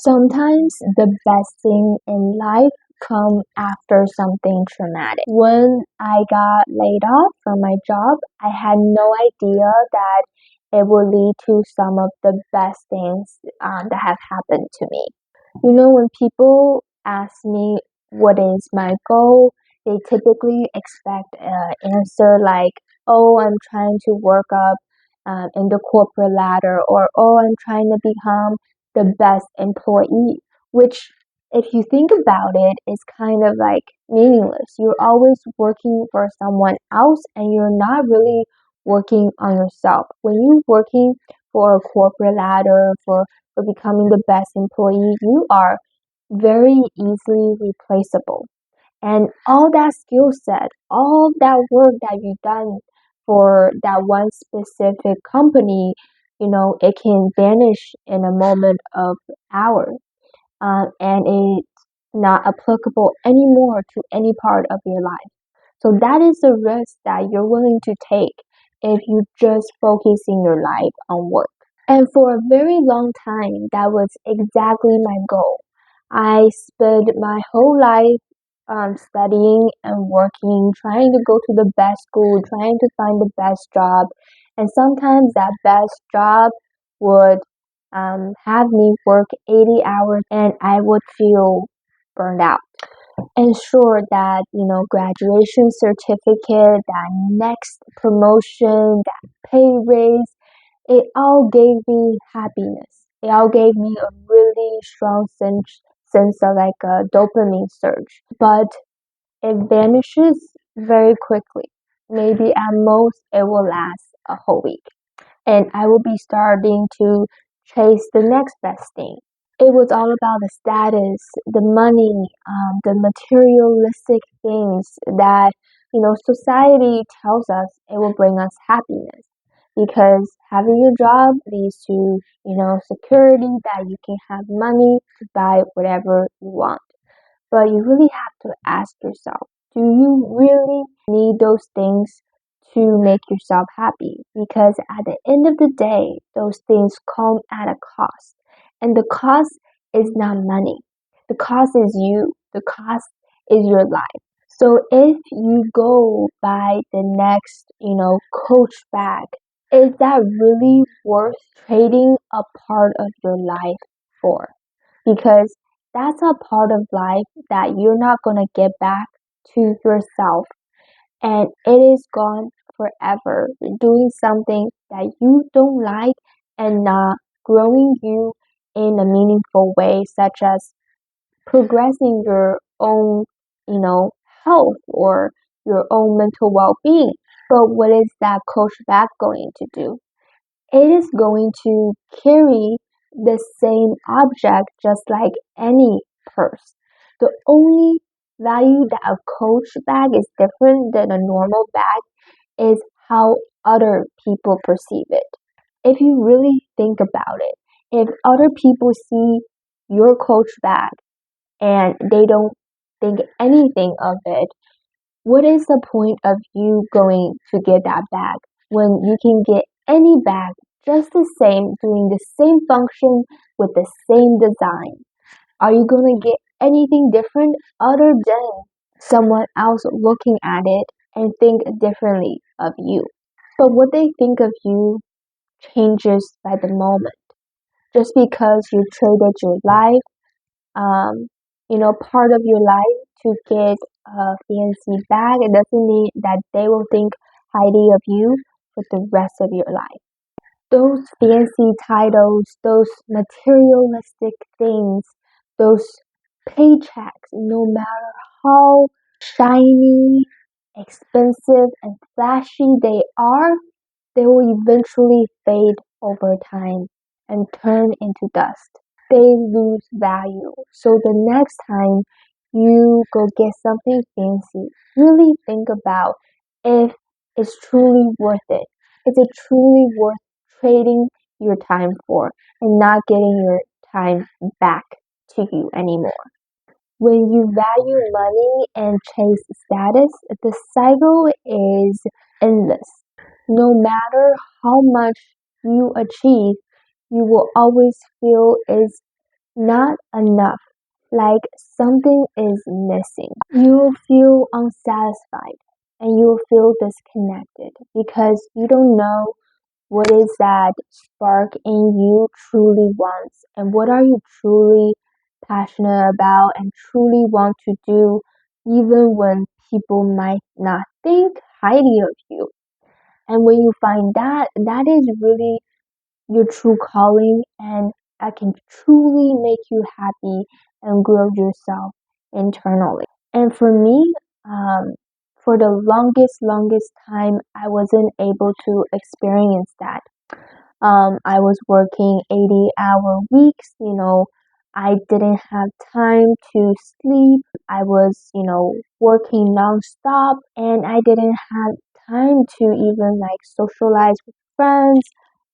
Sometimes the best thing in life come after something traumatic. When I got laid off from my job, I had no idea that it would lead to some of the best things that have happened to me. When people ask me what is my goal, they typically expect an answer like, "Oh, I'm trying to work up in the corporate ladder," or "Oh, I'm trying to become the best employee," which, if you think about it, is kind of like meaningless. You're always working for someone else and you're not really working on yourself. When you're working for a corporate ladder, for becoming the best employee, you are very easily replaceable. And all that skill set, all that work that you've done for that one specific company, it can vanish in a moment of hours. And it's not applicable anymore to any part of your life. So that is the risk that you're willing to take if you just focusing your life on work. And for a very long time, that was exactly my goal. I spent my whole life studying and working, trying to go to the best school, trying to find the best job. And sometimes that best job would have me work 80 hours and I would feel burned out. And sure, that, graduation certificate, that next promotion, that pay raise, it all gave me happiness. It all gave me a really strong sense of like a dopamine surge. But it vanishes very quickly. Maybe at most it will last a whole week. And I will be starting to chase the next best thing. It was all about the status, the money, the materialistic things that, society tells us it will bring us happiness. Because having a job leads to, security, that you can have money to buy whatever you want. But you really have to ask yourself, do you really need those things to make yourself happy? Because at the end of the day, those things come at a cost. And the cost is not money. The cost is you. The cost is your life. So if you go buy the next, Coach bag, is that really worth trading a part of your life for? Because that's a part of life that you're not going to get back to yourself, and it is gone forever. Doing something that you don't like and not growing you in a meaningful way, such as progressing your own, health or your own mental well-being. But what is that coach back going to do? It is going to carry the same object just like any purse. The only value that a coach bag is different than a normal bag is how other people perceive it. If you really think about it, if other people see your coach bag and they don't think anything of it, what is the point of you going to get that bag when you can get any bag just the same, doing the same function with the same design? Are you going to get anything different other than someone else looking at it and think differently of you? But what they think of you changes by the moment. Just because you traded your life, um, part of your life to get a fancy bag, it doesn't mean that they will think highly of you for the rest of your life. Those fancy titles, those materialistic things, those paychecks, no matter how shiny, expensive, and flashy they will eventually fade over time and turn into dust. They lose value. So the next time you go get something fancy, really think about if it's truly worth it. Is it truly worth trading your time for and not getting your time back to you anymore? When you value money and chase status, the cycle is endless. No matter how much you achieve, you will always feel is not enough, like something is missing. You'll feel unsatisfied and you'll feel disconnected because you don't know what is that spark in you truly wants and what are you truly passionate about and truly want to do even when people might not think highly of you. And when you find that, that is really your true calling and that can truly make you happy and grow yourself internally. And for me, um, for the longest time, I wasn't able to experience that. I was working 80-hour weeks, I didn't have time to sleep. I was, working nonstop and I didn't have time to even like socialize with friends,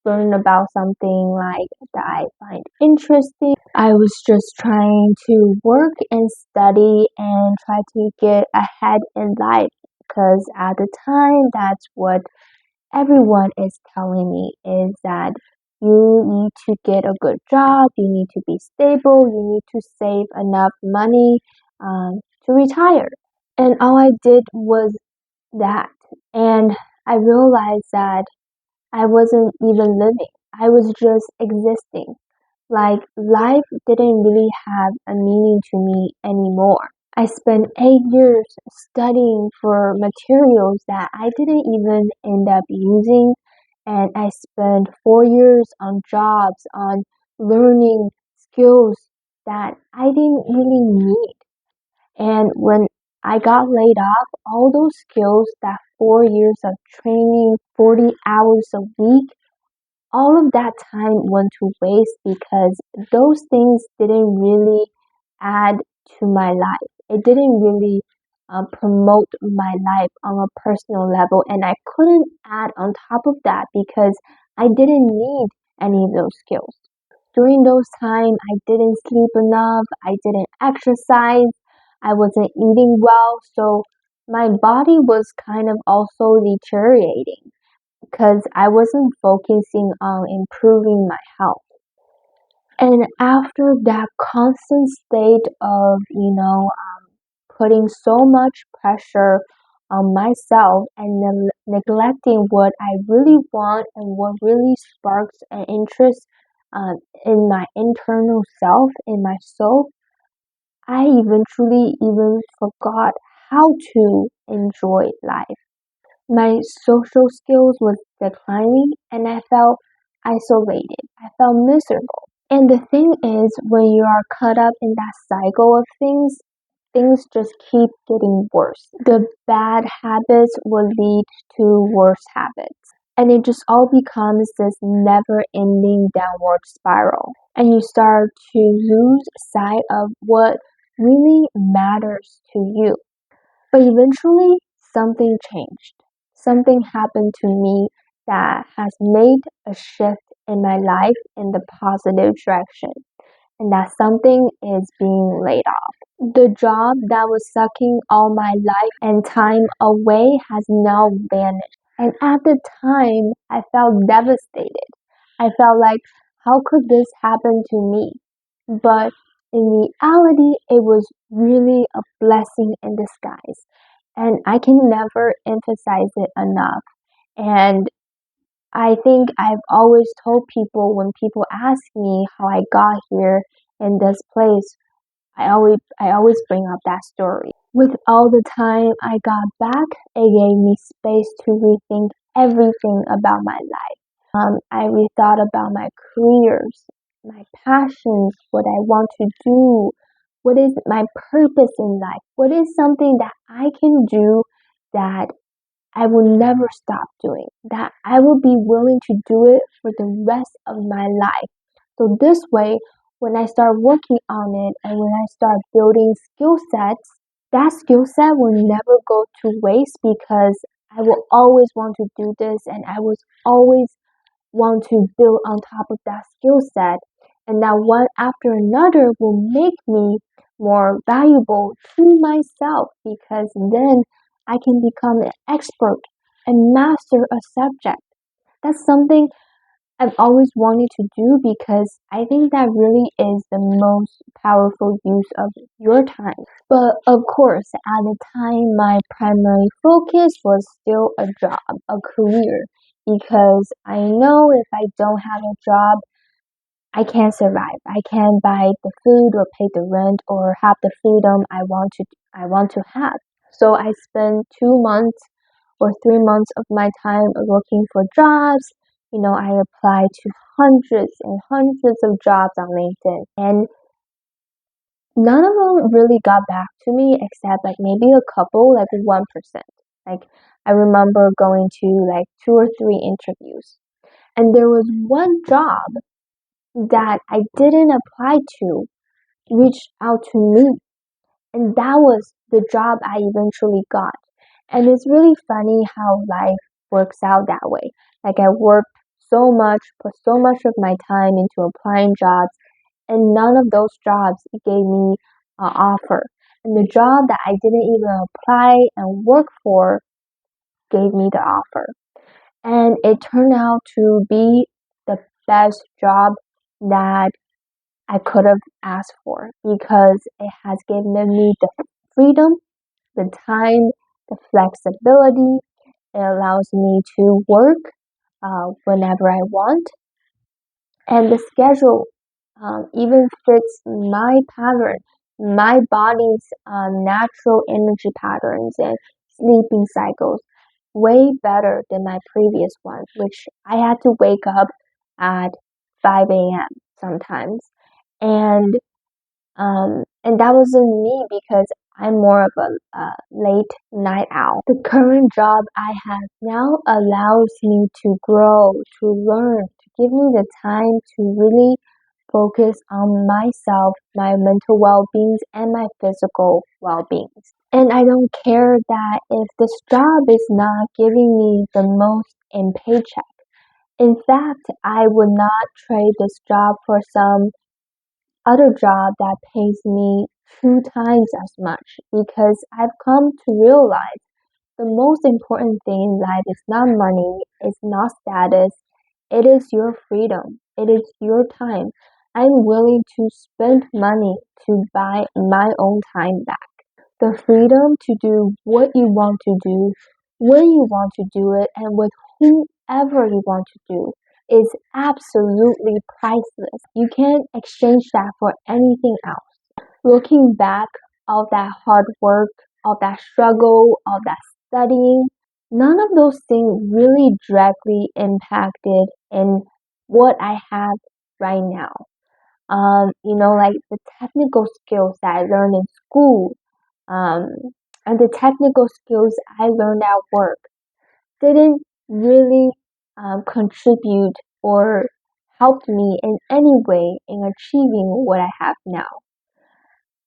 learn about something like that I find interesting. I was just trying to work and study and try to get ahead in life because at the time that's what everyone is telling me is that you need to get a good job, you need to be stable, you need to save enough money to retire. And all I did was that. And I realized that I wasn't even living, I was just existing. Like life didn't really have a meaning to me anymore. I spent 8 years studying for materials that I didn't even end up using, and I spent 4 years on jobs, on learning skills that I didn't really need. And when I got laid off, all those skills, that 4 years of training, 40 hours a week, all of that time went to waste because those things didn't really add to my life. It didn't really promote my life on a personal level, and I couldn't add on top of that because I didn't need any of those skills. During those times, I didn't sleep enough, I didn't exercise, I wasn't eating well, so my body was kind of also deteriorating because I wasn't focusing on improving my health. And after that constant state of, putting so much pressure on myself and neglecting what I really want and what really sparks an interest um, in my internal self, in my soul, I eventually even forgot how to enjoy life. My social skills was declining and I felt isolated. I felt miserable. And the thing is, when you are caught up in that cycle of things just keep getting worse. The bad habits will lead to worse habits. And it just all becomes this never ending downward spiral. And you start to lose sight of what really matters to you. But eventually, something changed. Something happened to me that has made a shift in my life in the positive direction. And that something is being laid off. The job that was sucking all my life and time away has now vanished. And at the time, I felt devastated. I felt like, how could this happen to me? But in reality, it was really a blessing in disguise. And I can never emphasize it enough. And I think I've always told people when people ask me how I got here in this place, I always bring up that story. With all the time I got back, it gave me space to rethink everything about my life. I rethought about my careers, my passions, what I want to do, what is my purpose in life, what is something that I can do that I will never stop doing, that I will be willing to do it for the rest of my life. So this way, when I start working on it and when I start building skill sets, that skill set will never go to waste because I will always want to do this and I will always want to build on top of that skill set. And that one after another will make me more valuable to myself because then I can become an expert and master a subject. That's something I've always wanted to do because I think that really is the most powerful use of your time. But of course, at the time, my primary focus was still a job, a career, because I know if I don't have a job, I can't survive. I can't buy the food or pay the rent or have the freedom I want to have. So I spent 2 months or 3 months of my time looking for jobs. I applied to hundreds and hundreds of jobs on LinkedIn, and none of them really got back to me except like maybe a couple, like 1%. Like I remember going to like 2 or 3 interviews, and there was one job that I didn't apply to reached out to me, and that was the job I eventually got. And it's really funny how life works out that way. Like I worked so much, put so much of my time into applying jobs, and none of those jobs gave me an offer. And the job that I didn't even apply and work for gave me the offer. And it turned out to be the best job that I could have asked for because it has given me the freedom, the time, the flexibility. It allows me to work whenever I want, and the schedule even fits my pattern, my body's natural energy patterns and sleeping cycles way better than my previous one, which I had to wake up at 5 a.m. sometimes. And that wasn't me because I'm more of a late night owl. The current job I have now allows me to grow, to learn, to give me the time to really focus on myself, my mental well-beings, and my physical well-beings. And I don't care that if this job is not giving me the most in paycheck. In fact, I would not trade this job for some other job that pays me 2 times as much because I've come to realize the most important thing in life is not money, it's not status, it is your freedom, it is your time. I'm willing to spend money to buy my own time back. The freedom to do what you want to do, when you want to do it, and with whomever you want to do is absolutely priceless. You can't exchange that for anything else. Looking back, all that hard work, all that struggle, all that studying, none of those things really directly impacted in what I have right now. Like the technical skills that I learned in school, um, and the technical skills I learned at work didn't really contribute or helped me in any way in achieving what I have now.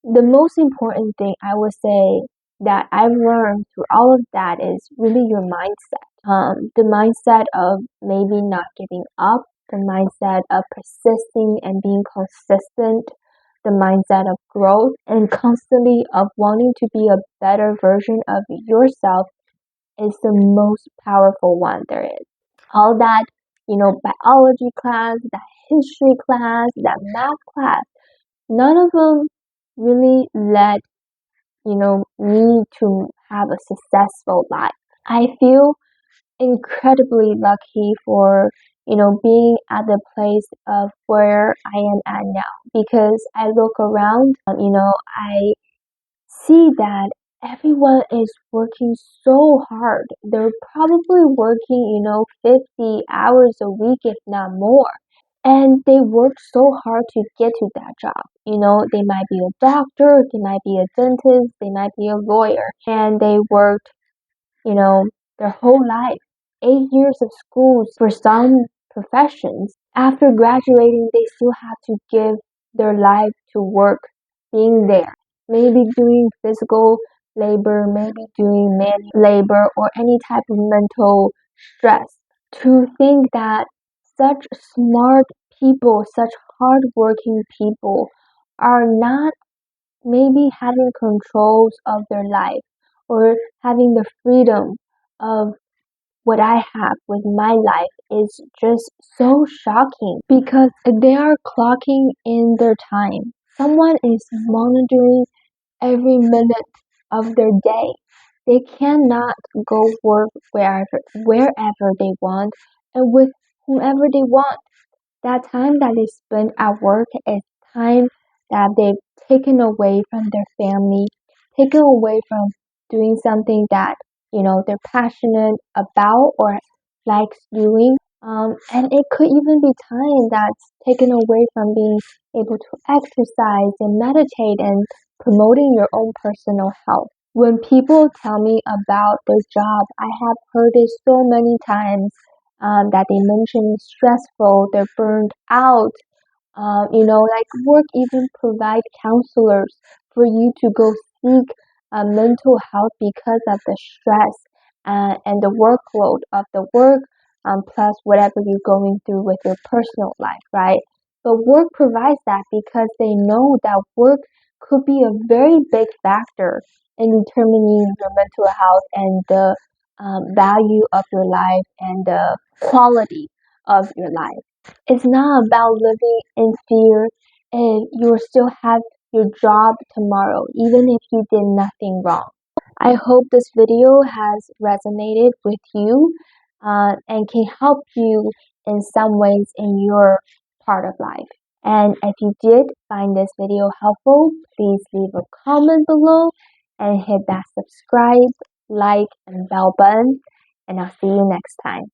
The most important thing I would say that I've learned through all of that is really your mindset. The mindset of maybe not giving up, the mindset of persisting and being consistent, the mindset of growth, and constantly of wanting to be a better version of yourself is the most powerful one there is. All that, biology class, that history class, that math class, none of them really led, me to have a successful life. I feel incredibly lucky for, being at the place of where I am at now because I look around, I see that everyone is working so hard. They're probably working, 50 hours a week, if not more. And they work so hard to get to that job. They might be a doctor, they might be a dentist, they might be a lawyer, and they worked, you know, their whole life. 8 years of school for some professions. After graduating, they still have to give their life to work, being there. Maybe doing physical labor, maybe doing manual labor, or any type of mental stress. To think that such smart people, such hardworking people are not maybe having controls of their life or having the freedom of what I have with my life is just so shocking because they are clocking in their time. Someone is monitoring every minute of their day. They cannot go work wherever they want and with whomever they want. That time that they spend at work is time that they've taken away from their family, taken away from doing something that they're passionate about or likes doing. And it could even be time that's taken away from being able to exercise and meditate and promoting your own personal health. When people tell me about their job, I have heard it so many times that they mention it's stressful, they're burned out. Like work even provide counselors for you to go seek mental health because of the stress and the workload of the work, plus whatever you're going through with your personal life, right? But work provides that because they know that work could be a very big factor in determining your mental health and the value of your life and the quality of your life. It's not about living in fear and you will still have your job tomorrow, even if you did nothing wrong. I hope this video has resonated with you and can help you in some ways in your part of life. And if you did find this video helpful, please leave a comment below and hit that subscribe, like, and bell button. And I'll see you next time.